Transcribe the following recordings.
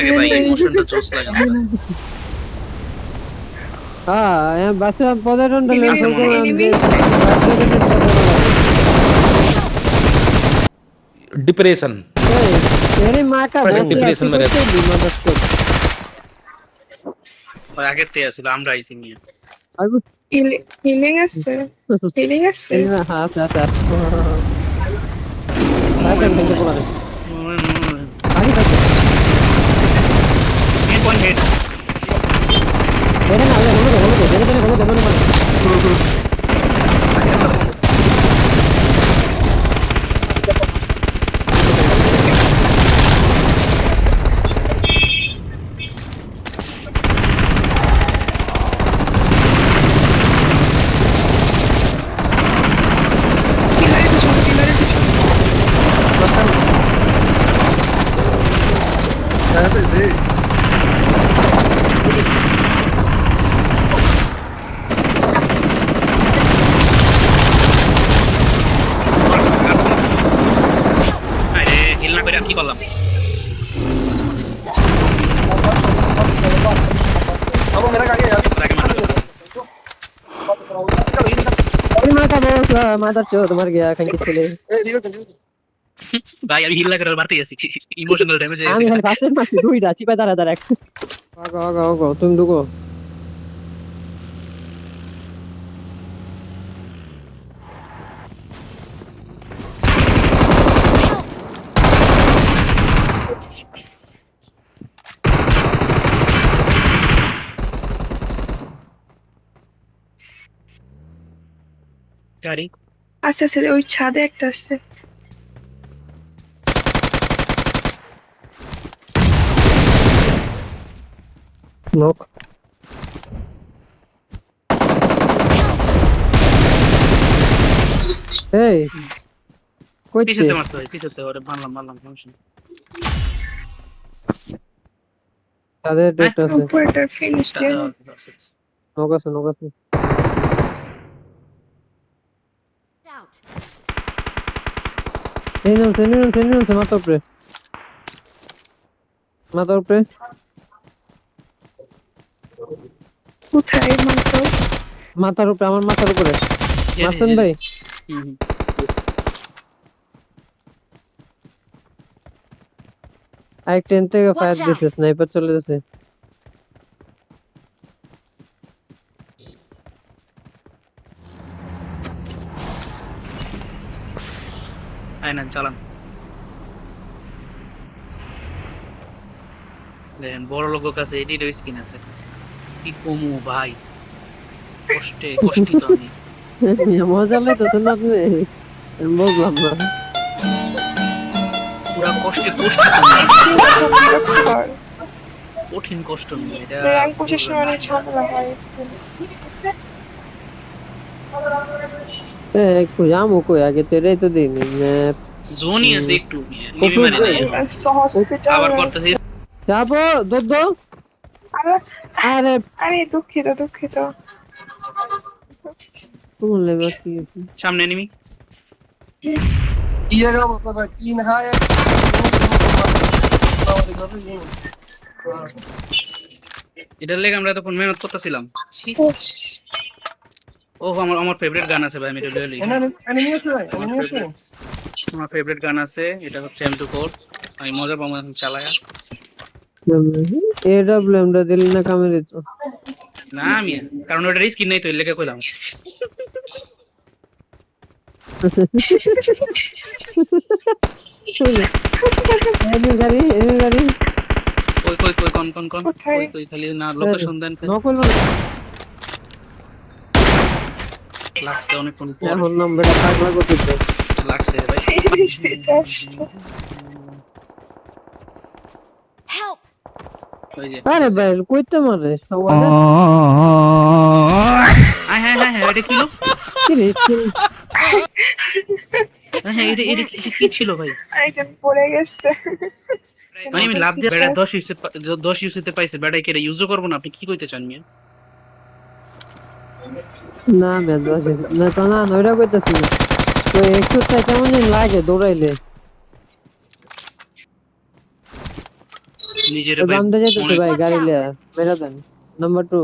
লাগে ভাই, ইমোশনটা জোস লাগে আমার কাছে। হ্যাঁ বাচ্চা পদার্থন দিলে डिप्रेशन तेरी माँ का बहुत डिप्रेशन में रहता ওই আগের থেকে ছিল, আমরা আইছি নিয়ে। হিলিং আছে, হিলিং আছে। हाँ अच्छा आगे মেন পয়েন্ট হেড। तेरे ना बोलो আরে হিল না করে আর কি করলাম? तेरी माँ का बहुत मादर चोद मर गया कहीं किसके लिए ভাই আমি হিল না করে মারতে গেছি, ইমোশনাল ড্যামেজ হয়ে আমি গেছে। খালি ফার্স্ট মারছি দুইটা চিপা দাঁড়া এক আগো তুমি ঢুকো গাড়ি আচ্ছা আচ্ছা, ওই ছাদে একটা আছে। লোক এই কই পিছতে মারছে ভাই, পিছতে ওরে মারলাম সমস্যা নেই। তাদের ডেট আছে উপরেটা ফিনিশ দেন। নক আছে Out. এই নিন মাথার উপরে কোথায় মাত্র? মাথার উপরে আমার মাথার উপরে মাসুন ভাই আই 10 থেকে ফায়ার Watch দিছে out. স্নাইপার চলে যাচ্ছে আয় না চালান। দেখেন বড় লোকের কাছে এডিট স্কিন আছে, কি কমু ভাই, কষ্টিত আমি। মজা লাগতো না আপনি আমি বুঝলাম না পুরা কষ্টিত আমি। কঠিন কষ্ট নিয়ে এটা র্যাঙ্ক পজিশন অনেক ঝামেলা হয়। কই আমু কই আগে তেরে তো দিইনি জোনই আছে একটু নিবি মানে নাই। হসপিটাল আবার করতেছি যাবো দদ্দ আরে আরে দুঃখিত কোন লেভেল কি আছে সামনে নিবি। এটার লেগে আমরা তখন মেহনত করতেছিলাম। ও আমার ফেভারিট গান আছে ভাই, আমি এটা লিখি। আমার ফেভারিট গান আছে, এটা হচ্ছে M24। আমি মজা পাবো এখন চালায়া। এডব্লিউএম টা দিল না কামে দিত না আমি কারণ ওটা রিস্ক নাই তো, এর লেগে কইলাম। এনে গাড়ি কই কোন কই খালি না লোকেশন দেন। নকল মানে লাগছে অনেকক্ষণ পর, এখন নাম্বারটা পাগলা করতেছে লাগছে রে ভাই। Help. ওই যে আরে ভাই কইতে মারে সবাই হ্যাঁ এটা কি লো? কি রে হ্যাঁ এটা কি ছিল ভাই? আইটেম পড়ে গেছে। মানে আমি লাভ দিয়ে বেড়া 10 ইউসিতে পাইছে, বেড়াই কেটে ইউজও করবো না। আপনি কি কইতে চান মিয়া? না বেদবাস না তো না নইরা কইতাছি না তো একটু কেমন লাগে দৌড়াইলে নিজের ওই ভাই বামটা যেতেছে অনেক- ভাই Watch গাড়ি out! লিয়া মেরা দেন নাম্বার 2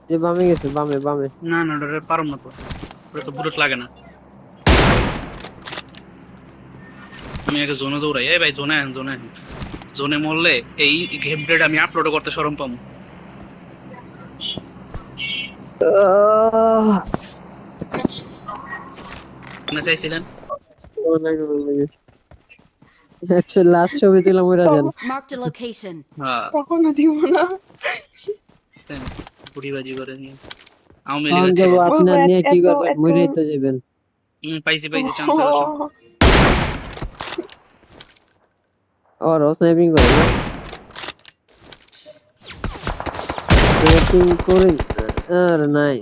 যে বামে গেছে বামে বামে না না ওটা পারম না তো, ওটা তো বুলেট লাগে না। আমি আগে জোনে দৌড়াই, এই ভাই জোনে আন জোনে আন। জোনে মরলে এই গেম প্লেটা আমি আপলোড করতে শরম পাবো। না চাইছিলেন অ্যাকচুয়ালি লাস্ট ছবি তুলাম ওরা দেন Marked a location. হ্যাঁ কখনো দিব না। বুড়িবাজি করে নিয়ে আমি তখন যাবো আপনার ও, নিয়ে কি এত- করবেন এত- মরেই তো যাবেন পাইছি পাইছি চান্স আছে। আর স্নাইপিং করে না স্নাইপিং করে আর নাই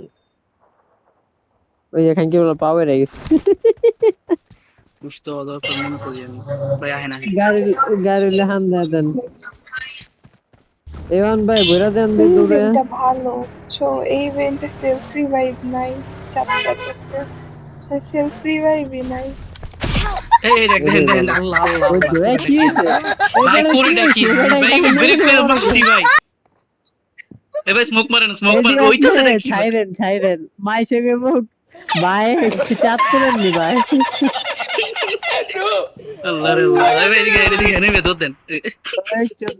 ওই এখান কি বলে পাওয়ার হয়ে গেছে বুঝতে দরকার মনে করি আমি, ভাই আহে না গাড়ি গাড়ি লেহান দেন এওয়ান ভাই বইরা দেন দিই দূরে ইভেন্টটা ভালো বুঝছো, এই ইভেন্টে সেলফ রিভাইভ নাই, চাপটাতেছে সেলফ রিভাইভই নাই। এই দেখ দেখেন দেখেন আল্লাহ আল্লাহ ওই তো কি হইছে ভাই করে নাকি ভাই ব্রেক করে মারছি ভাই। এ ভাই স্মোক মারেন ওইতাছে নাকি ছাইরেন মাই সঙ্গে মুখ ভাই চাপ করেন নি ভাই আল্লাহ রে আল্লাহ, এদিকে এনে বেদর দেন। একদম